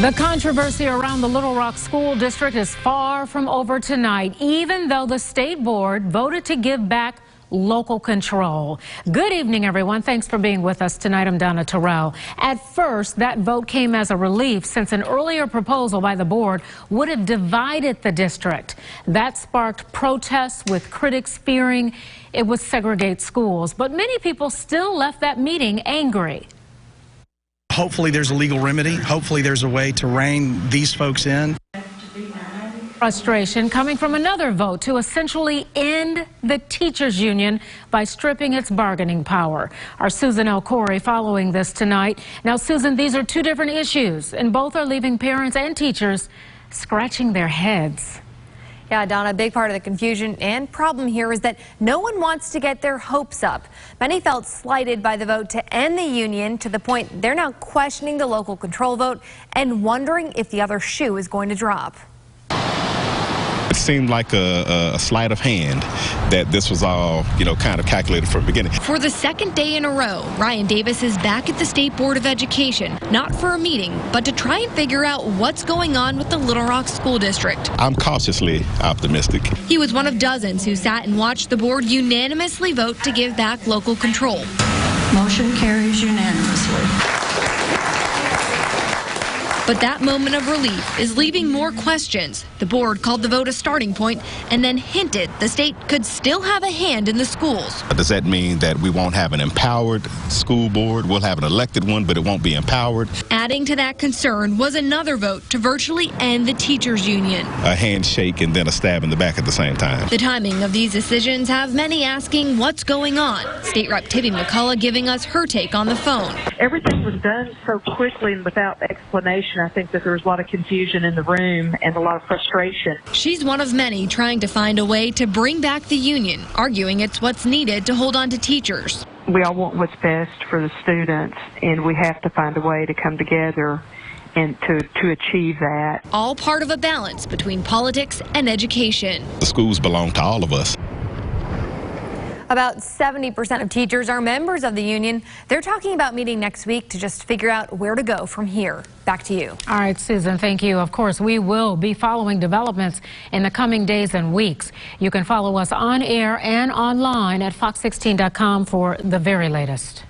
The controversy around the Little Rock School District is far from over tonight, even though the state board voted to give back local control. Good evening, everyone. Thanks for being with us tonight. I'm Donna Terrell. At first, that vote came as a relief since an earlier proposal by the board would have divided the district. That sparked protests, with critics fearing it would segregate schools. But many people still left that meeting angry. Hopefully there's a legal remedy. Hopefully there's a way to rein these folks in. Frustration coming from another vote to essentially end the teachers union by stripping its bargaining power. Our Susan L. Corey following this tonight. Now, Susan, these are two different issues, and both are leaving parents and teachers scratching their heads. Yeah, Donna, a big part of the confusion and problem here is that no one wants to get their hopes up. Many felt slighted by the vote to end the union, to the point they're now questioning the local control vote and wondering if the other shoe is going to drop. It seemed like a sleight of hand that this was all, kind of calculated from the beginning. For the second day in a row, Ryan Davis is back at the State Board of Education, not for a meeting, but to try and figure out what's going on with the Little Rock School District. I'm cautiously optimistic. He was one of dozens who sat and watched the board unanimously vote to give back local control. Motion carries unanimously. But that moment of relief is leaving more questions. The board called the vote a starting point and then hinted the state could still have a hand in the schools. Does that mean that we won't have an empowered school board? We'll have an elected one, but it won't be empowered. Adding to that concern was another vote to virtually end the teachers union. A handshake and then a stab in the back at the same time. The timing of these decisions have many asking what's going on. State Rep Tibby McCullough giving us her take on the phone. Everything was done so quickly and without explanation. I think that there was a lot of confusion in the room and a lot of frustration. She's one of many trying to find a way to bring back the union, arguing it's what's needed to hold on to teachers. We all want what's best for the students, and we have to find a way to come together and to achieve that. All part of a balance between politics and education. The schools belong to all of us. About 70% of teachers are members of the union. They're talking about meeting next week to just figure out where to go from here. Back to you. All right, Susan, thank you. Of course, we will be following developments in the coming days and weeks. You can follow us on air and online at fox16.com for the very latest.